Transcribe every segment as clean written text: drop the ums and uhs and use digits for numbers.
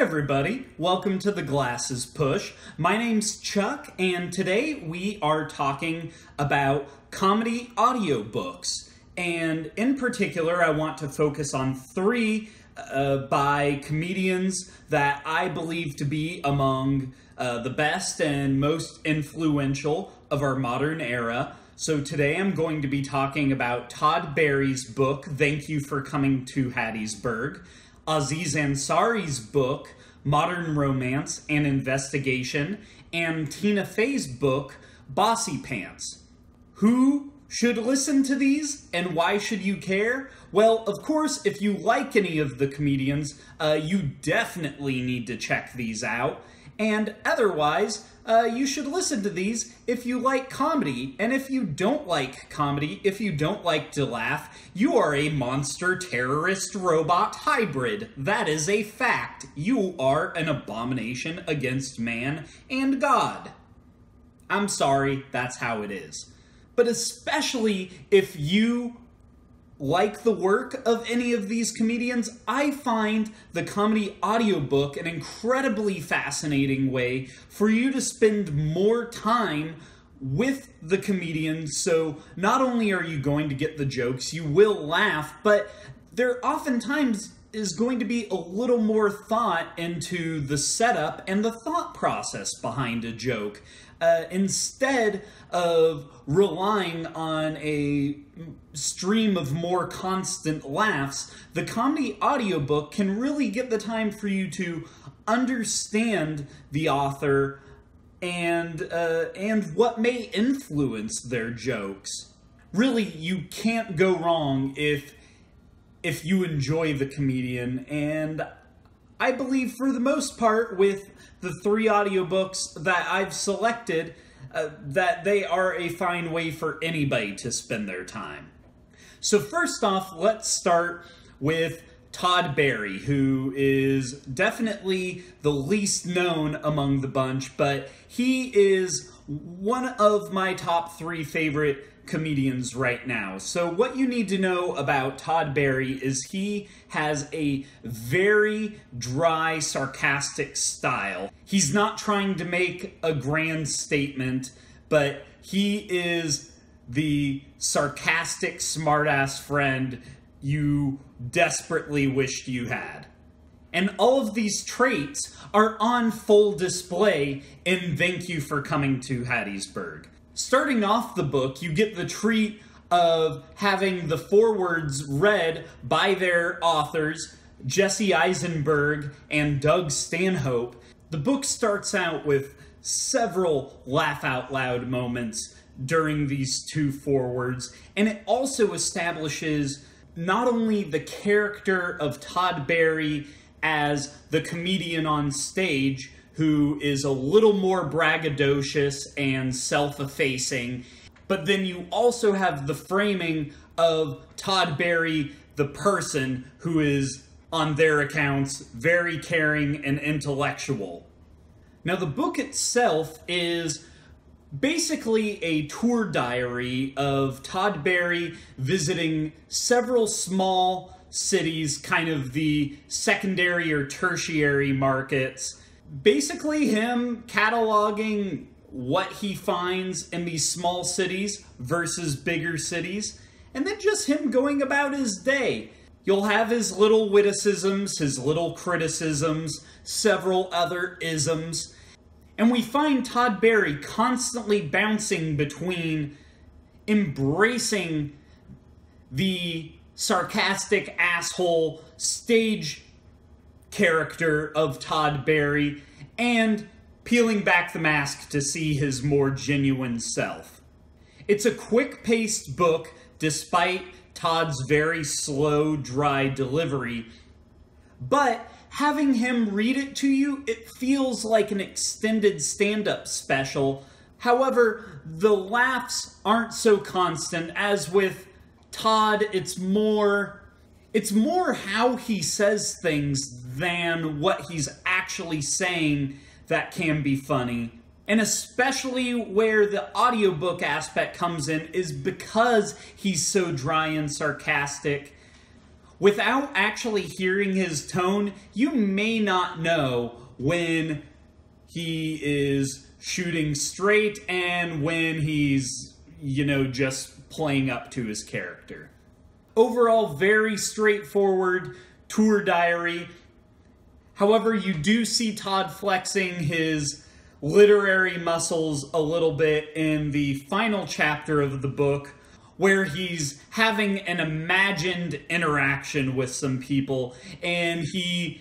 everybody, welcome to the Glasses Push. My name's Chuck, and today we are talking about comedy audiobooks. And in particular, I want to focus on three by comedians that I believe to be among the best and most influential of our modern era. So today I'm going to be talking about Todd Barry's book, Thank You for Coming to Hattiesburg, Aziz Ansari's book, Modern Romance and Investigation, and Tina Fey's book, Bossypants. Who should listen to these, and why should you care? Well, of course, if you like any of the comedians, you definitely need to check these out. And otherwise, you should listen to these if you like comedy. And if you don't like comedy, if you don't like to laugh, you are a monster terrorist robot hybrid. That is a fact. You are an abomination against man and God. I'm sorry, that's how it is. But especially if you like the work of any of these comedians, I find the comedy audiobook an incredibly fascinating way for you to spend more time with the comedians. So not only are you going to get the jokes, you will laugh, but there oftentimes is going to be a little more thought into the setup and the thought process behind a joke. Instead of relying on a stream of more constant laughs, the comedy audiobook can really get the time for you to understand the author and what may influence their jokes. Really, you can't go wrong if you enjoy the comedian, and I believe for the most part with the three audiobooks that I've selected, that they are a fine way for anybody to spend their time. So first off, let's start with Todd Barry, who is definitely the least known among the bunch, but he is one of my top three favorite comedians right now. So what you need to know about Todd Barry is he has a very dry, sarcastic style. He's not trying to make a grand statement, but he is the sarcastic, smartass friend you desperately wished you had. And all of these traits are on full display in Thank You for Coming to Hattiesburg. Starting off the book, you get the treat of having the forewords read by their authors, Jesse Eisenberg and Doug Stanhope. The book starts out with several laugh-out-loud moments during these two forewords, and it also establishes not only the character of Todd Barry as the comedian on stage, who is a little more braggadocious and self-effacing, but then you also have the framing of Todd Barry, the person, who is, on their accounts, very caring and intellectual. Now, the book itself is basically a tour diary of Todd Barry visiting several small cities, kind of the secondary or tertiary markets. Basically him cataloging what he finds in these small cities versus bigger cities, and then just him going about his day. You'll have his little witticisms, his little criticisms, several other isms, and we find Todd Barry constantly bouncing between embracing the sarcastic asshole stage character of Todd Barry and peeling back the mask to see his more genuine self. It's a quick-paced book despite Todd's very slow, dry delivery, but having him read it to you, it feels like an extended stand-up special. However, the laughs aren't so constant as with Todd. It's more how he says things than what he's actually saying that can be funny. And especially where the audiobook aspect comes in is because he's so dry and sarcastic. without actually hearing his tone, you may not know when he is shooting straight and when he's, just playing up to his character. Overall, very straightforward tour diary. However, you do see Todd flexing his literary muscles a little bit in the final chapter of the book, where he's having an imagined interaction with some people, and he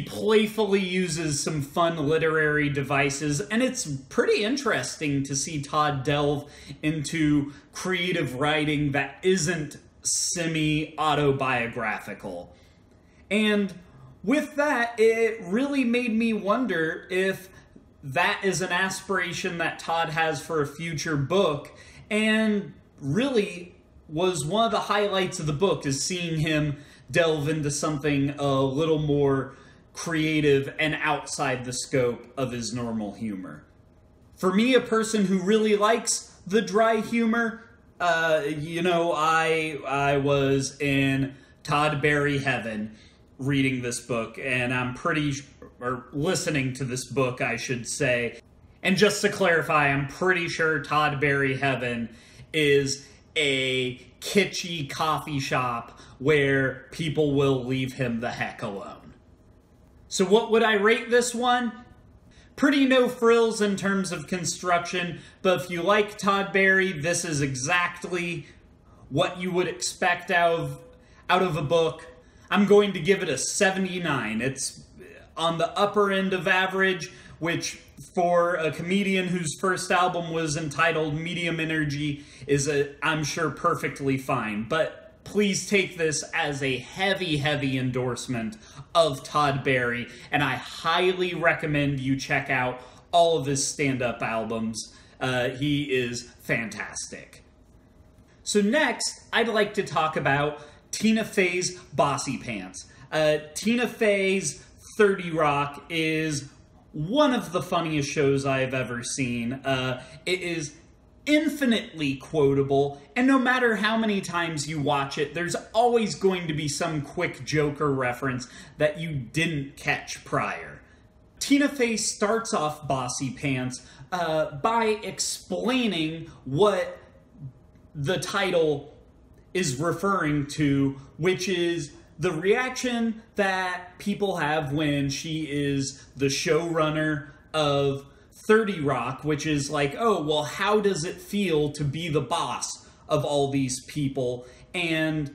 playfully uses some fun literary devices, and it's pretty interesting to see Todd delve into creative writing that isn't semi-autobiographical. And with that, it really made me wonder if that is an aspiration that Todd has for a future book, and really was one of the highlights of the book, is seeing him delve into something a little more creative and outside the scope of his normal humor. For me, a person who really likes the dry humor, I was in Todd Barry heaven reading this book, and or listening to this book, I should say. And just to clarify, I'm pretty sure Todd Barry heaven is a kitschy coffee shop where people will leave him the heck alone. So what would I rate this one? Pretty no frills in terms of construction, but if you like Todd Barry, this is exactly what you would expect out of a book. I'm going to give it a 79. It's on the upper end of average, which for a comedian whose first album was entitled Medium Energy is, I'm sure, perfectly fine. But please take this as a heavy, heavy endorsement of Todd Barry, and I highly recommend you check out all of his stand-up albums. He is fantastic. So next, I'd like to talk about Tina Fey's Bossypants. Tina Fey's 30 Rock is one of the funniest shows I've ever seen. It is infinitely quotable, and no matter how many times you watch it, there's always going to be some quick joke or reference that you didn't catch prior. Tina Fey starts off Bossypants by explaining what the title is referring to, which is the reaction that people have when she is the showrunner of 30 Rock, which is like, oh, well, how does it feel to be the boss of all these people? And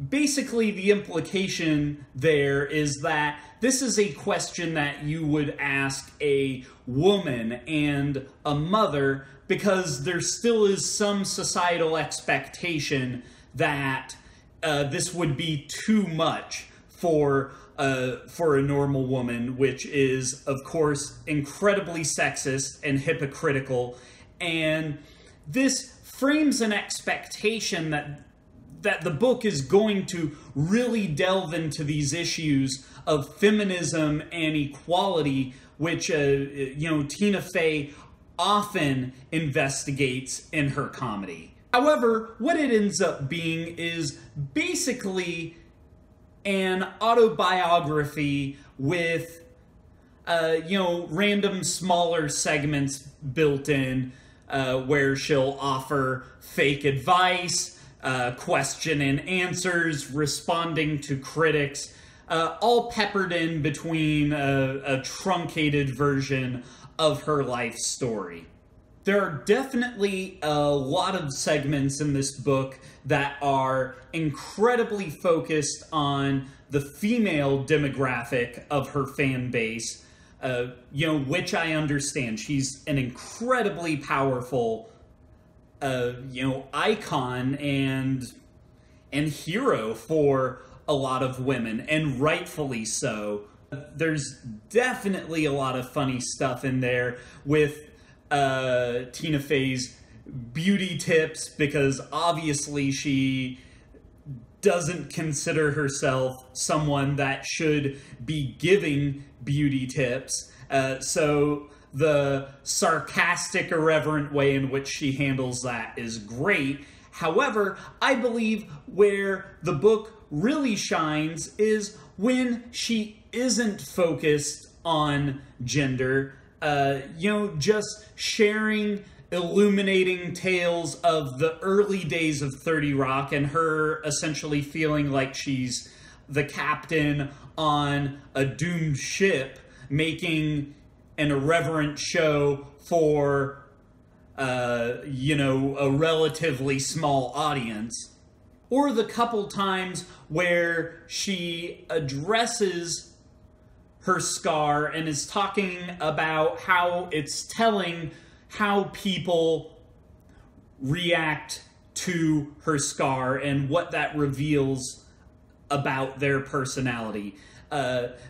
basically the implication there is that this is a question that you would ask a woman and a mother, because there still is some societal expectation that this would be too much for a normal woman, which is, of course, incredibly sexist and hypocritical. And this frames an expectation that the book is going to really delve into these issues of feminism and equality, which Tina Fey often investigates in her comedy. However, what it ends up being is basically an autobiography with, random smaller segments built in, where she'll offer fake advice, question and answers, responding to critics, all peppered in between a truncated version of her life story. There are definitely a lot of segments in this book that are incredibly focused on the female demographic of her fan base, which I understand. She's an incredibly powerful, icon and hero for a lot of women, and rightfully so. There's definitely a lot of funny stuff in there with Tina Fey's beauty tips, because obviously she doesn't consider herself someone that should be giving beauty tips. So the sarcastic, irreverent way in which she handles that is great. However, I believe where the book really shines is when she isn't focused on gender, just sharing illuminating tales of the early days of 30 Rock and her essentially feeling like she's the captain on a doomed ship, making an irreverent show for, a relatively small audience. Or the couple times where she addresses her scar and is talking about how it's telling how people react to her scar and what that reveals about their personality.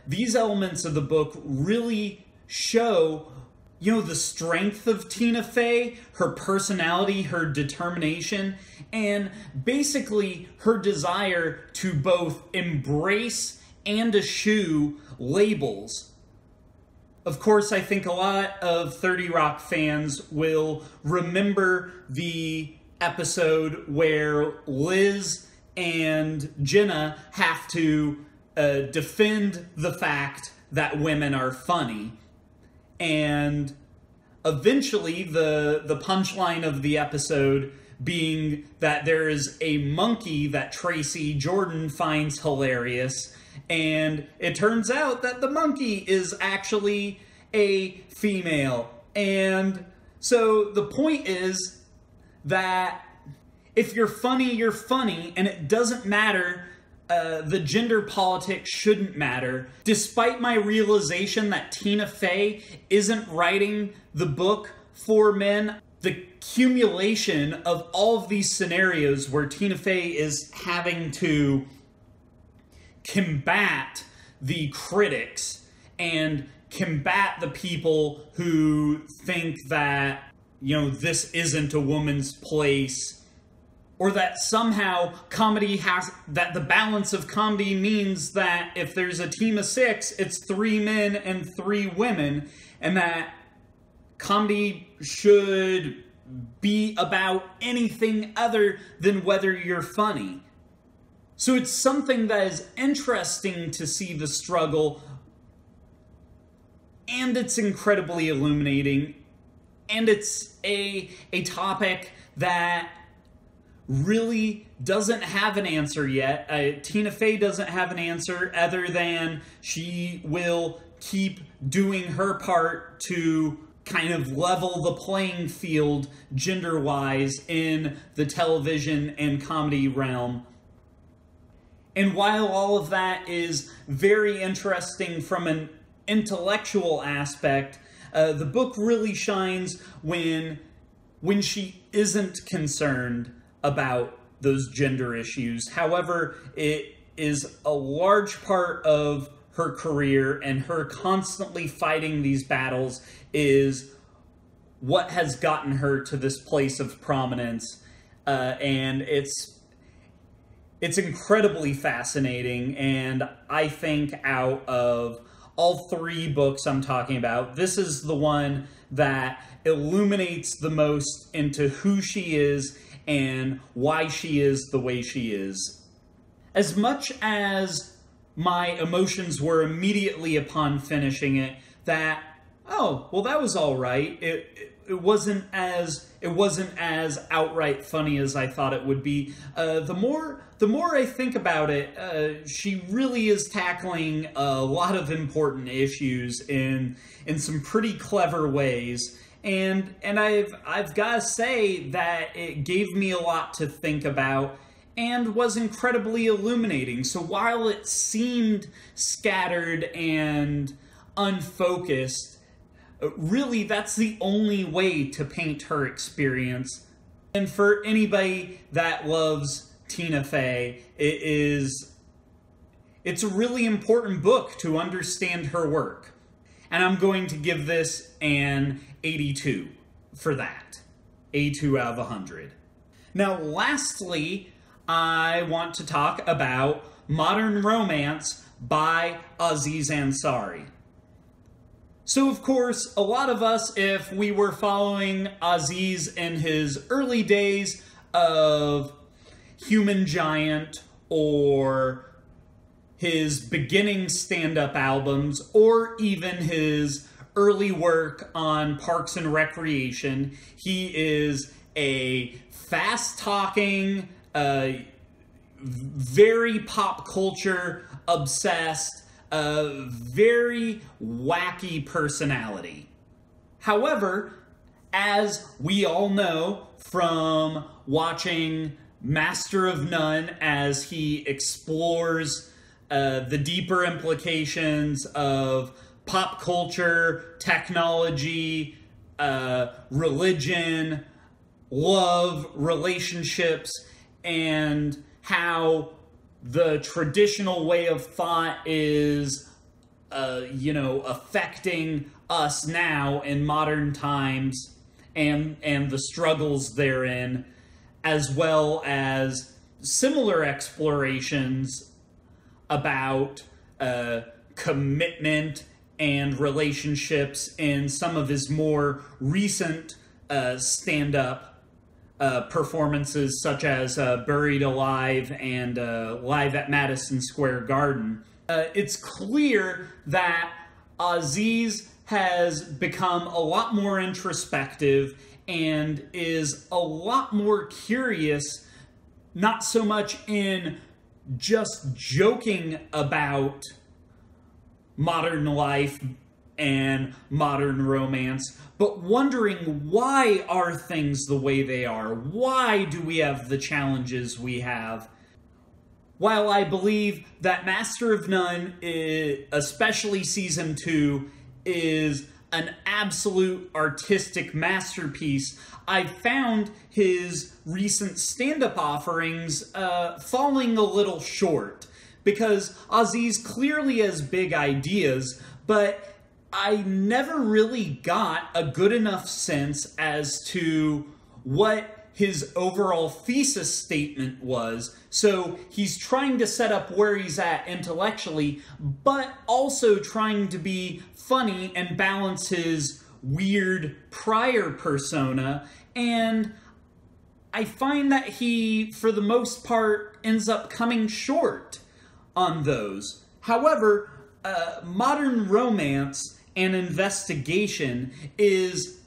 These elements of the book really show, the strength of Tina Fey, her personality, her determination, and basically her desire to both embrace and eschew labels. Of course, I think a lot of 30 Rock fans will remember the episode where Liz and Jenna have to defend the fact that women are funny. And eventually, the punchline of the episode being that there is a monkey that Tracy Jordan finds hilarious, and it turns out that the monkey is actually a female. And so the point is that if you're funny, and it doesn't matter. The gender politics shouldn't matter. Despite my realization that Tina Fey isn't writing the book for men, the accumulation of all of these scenarios where Tina Fey is having to combat the critics and combat the people who think that, this isn't a woman's place, or that somehow that the balance of comedy means that if there's a team of 6, it's 3 men and 3 women, and that comedy should be about anything other than whether you're funny. So it's something that is interesting to see the struggle, and it's incredibly illuminating, and it's a topic that really doesn't have an answer yet. Tina Fey doesn't have an answer other than she will keep doing her part to kind of level the playing field gender-wise in the television and comedy realm. And while all of that is very interesting from an intellectual aspect, the book really shines when she isn't concerned about those gender issues. However, it is a large part of her career, and her constantly fighting these battles is what has gotten her to this place of prominence. And it's incredibly fascinating, and I think out of all 3 books I'm talking about, this is the one that illuminates the most into who she is and why she is the way she is. As much as my emotions were immediately upon finishing it that, oh, well, that was all right. It wasn't as outright funny as I thought it would be. The more I think about it, she really is tackling a lot of important issues in some pretty clever ways. And I've got to say that it gave me a lot to think about and was incredibly illuminating. So while it seemed scattered and unfocused, really that's the only way to paint her experience. And for anybody that loves Tina Fey, it's a really important book to understand her work. And I'm going to give this an 82 for that. 82 out of 100. Now, lastly, I want to talk about Modern Romance by Aziz Ansari. So, of course, a lot of us, if we were following Aziz in his early days, of Human Giant or his beginning stand-up albums or even his early work on Parks and Recreation. He is a fast-talking, very pop culture obsessed, very wacky personality. However, as we all know from watching Master of None, as he explores the deeper implications of pop culture, technology, religion, love, relationships, and how the traditional way of thought is, affecting us now in modern times and the struggles therein, as well as similar explorations about commitment and relationships in some of his more recent stand-up performances, such as Buried Alive and Live at Madison Square Garden. It's clear that Aziz has become a lot more introspective and is a lot more curious, not so much in just joking about modern life and modern romance, but wondering, why are things the way they are? Why do we have the challenges we have? While I believe that Master of None, especially Season 2, is an absolute artistic masterpiece, I found his recent stand-up offerings falling a little short. Because Aziz clearly has big ideas, but I never really got a good enough sense as to what his overall thesis statement was. So he's trying to set up where he's at intellectually, but also trying to be funny and balance his weird prior persona. And I find that he, for the most part, ends up coming short on those. However, modern romance and investigation is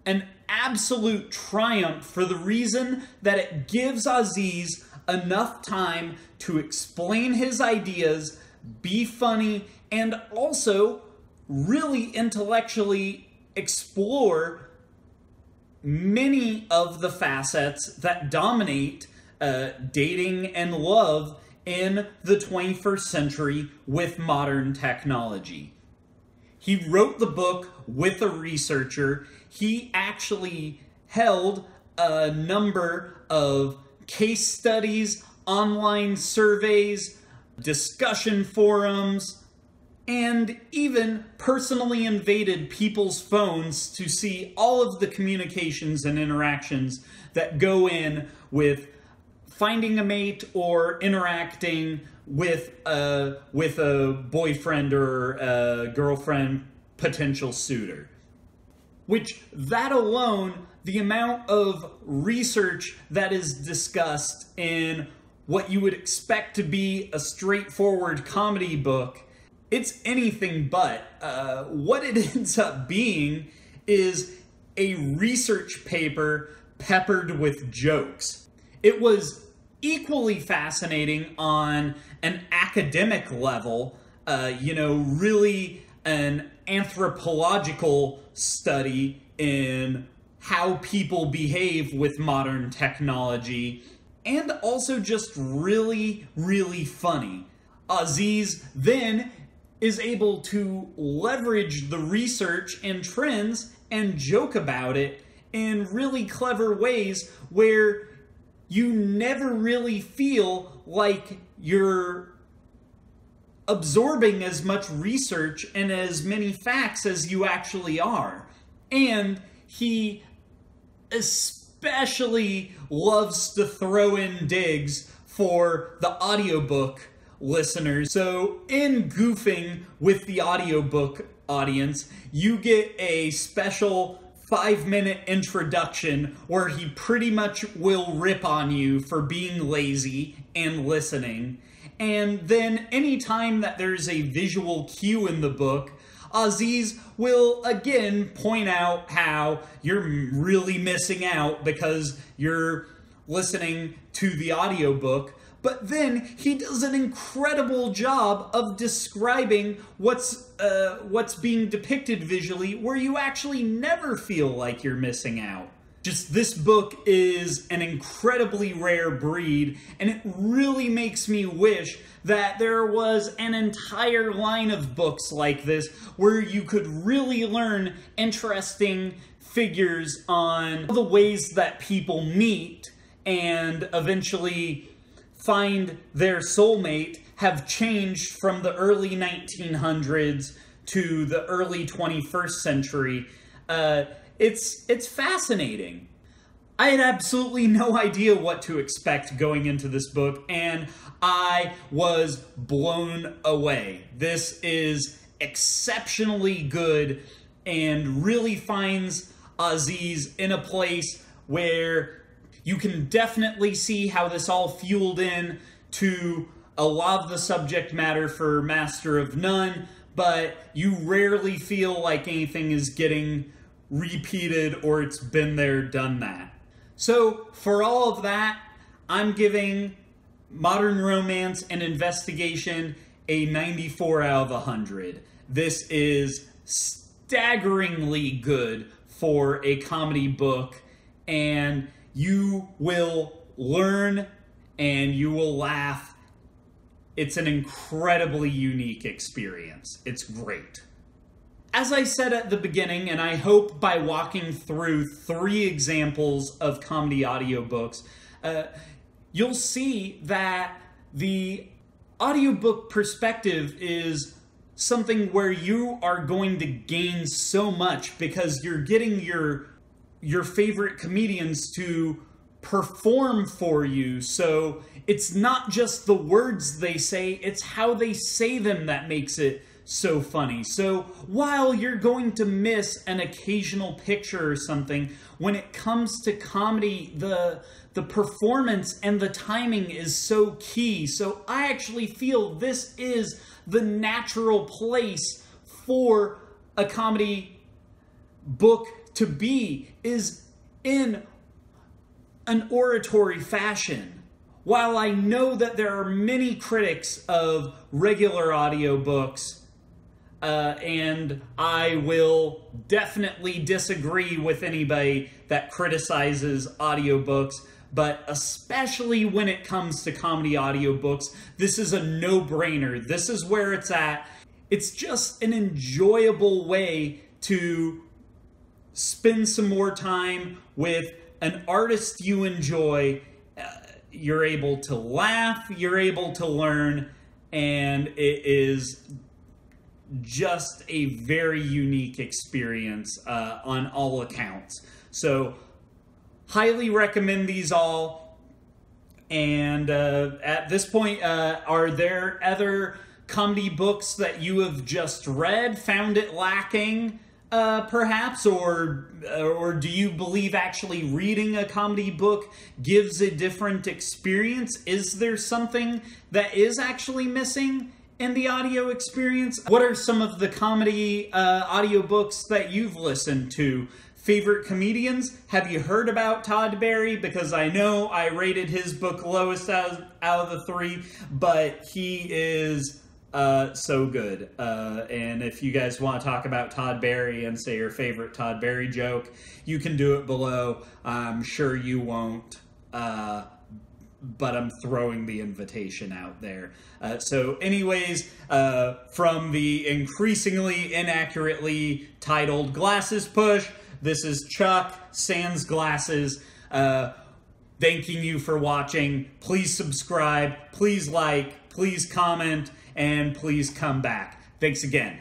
an absolute triumph for the reason that it gives Aziz enough time to explain his ideas, be funny, and also really intellectually explore many of the facets that dominate dating and love in the 21st century with modern technology. He wrote the book with a researcher. He actually held a number of case studies, online surveys, discussion forums, and even personally invaded people's phones to see all of the communications and interactions that go in with finding a mate or interacting with a boyfriend or a girlfriend potential suitor. Which, that alone, the amount of research that is discussed in what you would expect to be a straightforward comedy book, it's anything but. What it ends up being is a research paper peppered with jokes. It was equally fascinating on an academic level, really an anthropological study in how people behave with modern technology, and also just really, really funny. Aziz then is able to leverage the research and trends and joke about it in really clever ways where you never really feel like you're absorbing as much research and as many facts as you actually are. And he especially loves to throw in digs for the audiobook listeners. So in goofing with the audiobook audience, you get a special 5-minute introduction where he pretty much will rip on you for being lazy and listening. And then anytime that there's a visual cue in the book, Aziz will again point out how you're really missing out because you're listening to the audiobook. But then he does an incredible job of describing what's being depicted visually, where you actually never feel like you're missing out. Just this book is an incredibly rare breed, and it really makes me wish that there was an entire line of books like this where you could really learn interesting figures on the ways that people meet and eventually find their soulmate have changed from the early 1900s to the early 21st century. It's fascinating. I had absolutely no idea what to expect going into this book, and I was blown away. This is exceptionally good and really finds Aziz in a place where you can definitely see how this all fueled in to a lot of the subject matter for Master of None, but you rarely feel like anything is getting repeated or it's been there, done that. So, for all of that, I'm giving Modern Romance and Investigation a 94 out of 100. This is staggeringly good for a comedy book, and you will learn and you will laugh. It's an incredibly unique experience. It's great. As I said at the beginning, and I hope by walking through 3 examples of comedy audiobooks, you'll see that the audiobook perspective is something where you are going to gain so much because you're getting your favorite comedians to perform for you. So it's not just the words they say, it's how they say them that makes it so funny. So while you're going to miss an occasional picture or something, when it comes to comedy, the performance and the timing is so key. So I actually feel this is the natural place for a comedy book to be, is in an oratory fashion. While I know that there are many critics of regular audiobooks, and I will definitely disagree with anybody that criticizes audiobooks, but especially when it comes to comedy audiobooks, this is a no-brainer. This is where it's at. It's just an enjoyable way to spend some more time with an artist you enjoy. You're able to laugh, you're able to learn, and it is just a very unique experience on all accounts. So, highly recommend these all. And at this point, are there other comedy books that you have just read, found it lacking, perhaps, or do you believe actually reading a comedy book gives a different experience? Is there something that is actually missing in the audio experience? What are some of the comedy audiobooks that you've listened to? Favorite comedians? Have you heard about Todd Barry? Because I know I rated his book lowest out of the 3, but he is so good. And if you guys want to talk about Todd Barry and say your favorite Todd Barry joke, you can do it below. I'm sure you won't, but I'm throwing the invitation out there. So anyways, from the increasingly inaccurately titled Glasses Push, this is Chuck, sans glasses, thanking you for watching. Please subscribe, please like, please comment, and please come back. Thanks again.